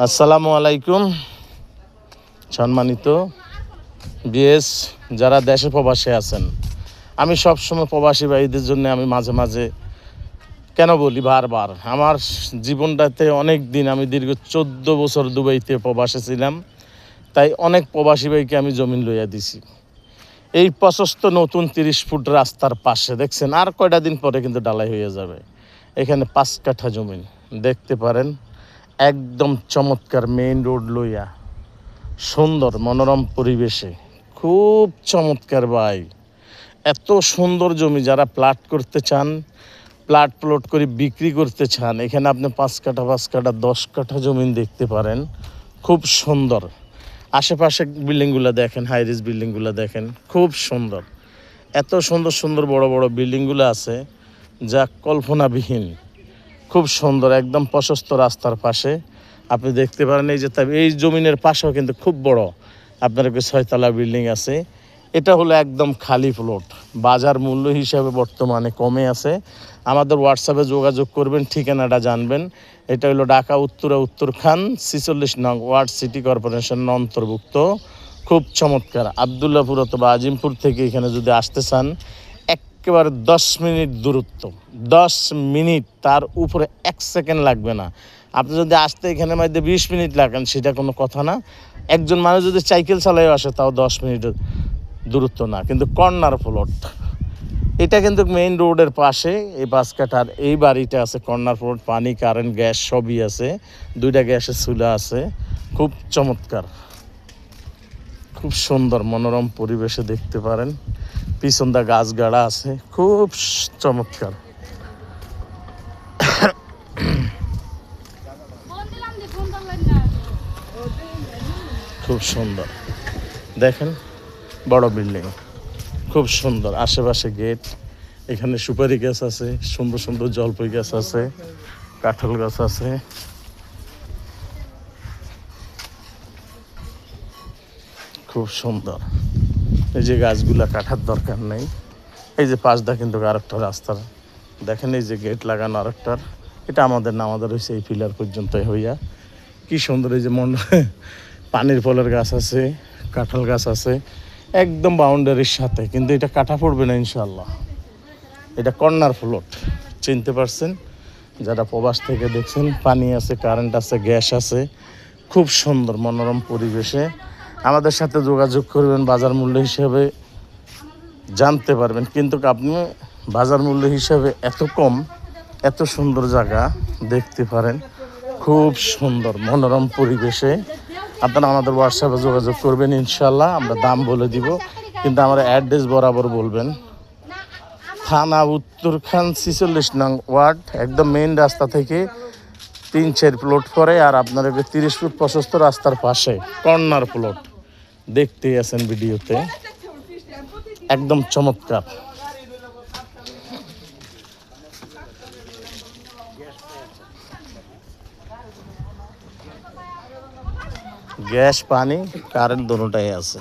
আসসালামু আলাইকুম সম্মানিত বিএস যারা দেশে প্রবাসে আছেন। আমি সবসময় প্রবাসী ভাইদের জন্য আমি মাঝে মাঝে কেন বলি বারবার, আমার জীবনটাতে অনেক দিন আমি দীর্ঘ 14 বছর দুবাইতে প্রবাসে ছিলাম, তাই অনেক প্রবাসী ভাইকে আমি জমিন লইয়া দিছি। এই প্রশস্ত নতুন 30 ফুট রাস্তার পাশে দেখছেন, আর কয়টা দিন পরে কিন্তু ঢালাই হয়ে যাবে। এখানে 5 কাঠা জমিন দেখতে পারেন, একদম চমৎকার মেইন রোড লইয়া, সুন্দর মনোরম পরিবেশে, খুব চমৎকার ভাই। এত সুন্দর জমি, যারা প্লট করতে চান, প্লট করে বিক্রি করতে চান, এখানে আপনি 5 কাঠা 10 কাঠা জমিন দেখতে পারেন, খুব সুন্দর। আশেপাশে বিল্ডিংগুলো দেখেন, হাইরিজ বিল্ডিংগুলো দেখেন, খুব সুন্দর। এত সুন্দর সুন্দর বড় বড় বিল্ডিংগুলো আছে যা কল্পনাবিহীন, খুব সুন্দর। একদম প্রশস্ত রাস্তার পাশে আপনি দেখতে পারেন। এই যে এই জমিনের পাশেও কিন্তু খুব বড় আপনার 6 তলা বিল্ডিং আছে। এটা হলো একদম খালি প্লট, বাজার মূল্য হিসাবে বর্তমানে কমে আছে। আমাদের হোয়াটসঅ্যাপে যোগাযোগ করবেন, ঠিকানাটা জানবেন। এটা হলো ঢাকা উত্তরখান 46 নং ওয়ার্ড, সিটি কর্পোরেশন অন্তর্ভুক্ত। খুব চমৎকার। আবদুল্লাপুর অথবা আজিমপুর থেকে এখানে যদি আসতে চান, একেবারে 10 মিনিট দূরত্ব, 10 মিনিট, তার উপরে 1 সেকেন্ড লাগবে না। আপনি যদি আসতে এখানে মধ্যে 20 মিনিট লাগেন, সেটা কোনো কথা না। একজন মানুষ যদি সাইকেল চালাইও আসে, তাও 10 মিনিট দূরত্ব না। কিন্তু কর্নার প্লট, এটা কিন্তু মেইন রোডের পাশে। এই 5 কাঠার এই বাড়িটা আছে কর্নার প্লট, পানি, কারেন্ট, গ্যাস সবই আছে, 2টা গ্যাসের চুলা আছে। খুব চমৎকার, খুব সুন্দর মনোরম পরিবেশে দেখতে পারেন। পিছনটা গাছ গাড়া আছে, খুব চমৎকার। খুব সুন্দর দেখেন, বড় বিল্ডিং, খুব সুন্দর। আশেপাশে গেট, এখানে সুপারি গাছ আছে, সুন্দর সুন্দর জলপাই গাছ আছে, কাঁঠাল গাছ আছে। খুব সুন্দর। এই যে গাছগুলা কাটার দরকার নেই। এই যে পাশটা কিন্তু আরেকটা রাস্তার দেখেন, এই যে গেট লাগানো আরেকটার, এটা আমাদের না, আমাদের হয়েছে এই পিলার পর্যন্তই হইয়া। কি সুন্দর। এই যে পানির ফলের গাছ আছে, কাঁঠাল গাছ আছে, একদম বাউন্ডারির সাথে। কিন্তু এটা কাটা পড়বে না ইনশাল্লাহ। এটা কর্নার প্লট, চিনতে পারছেন যারা প্রবাস থেকে দেখছেন। পানি আছে, কারেন্ট আছে, গ্যাস আছে, খুব সুন্দর মনোরম পরিবেশে। আমাদের সাথে যোগাযোগ করবেন, বাজার মূল্য হিসাবে জানতে পারবেন। কিন্তু আপনি বাজার মূল্য হিসাবে এত কম, এত সুন্দর জায়গা দেখতে পারেন, খুব সুন্দর মনোরম পরিবেশে। আপনারা আমাদের হোয়াটসঅ্যাপে যোগাযোগ করবেন, ইনশাল্লাহ আমরা দাম বলে দিব। কিন্তু আমার অ্যাড্রেস বরাবর বলবেন। থানা উত্তরখান 46 নং ওয়ার্ড, একদম মেইন রাস্তা থেকে 3-4 প্লট পরে। আর আপনার 30 ফুট প্রশস্ত রাস্তার পাশে কর্নার প্লট দেখতেই আছেন ভিডিওতে, একদম চমৎকার। গ্যাস, পানি, কারেন্ট দুটোটাই আছে।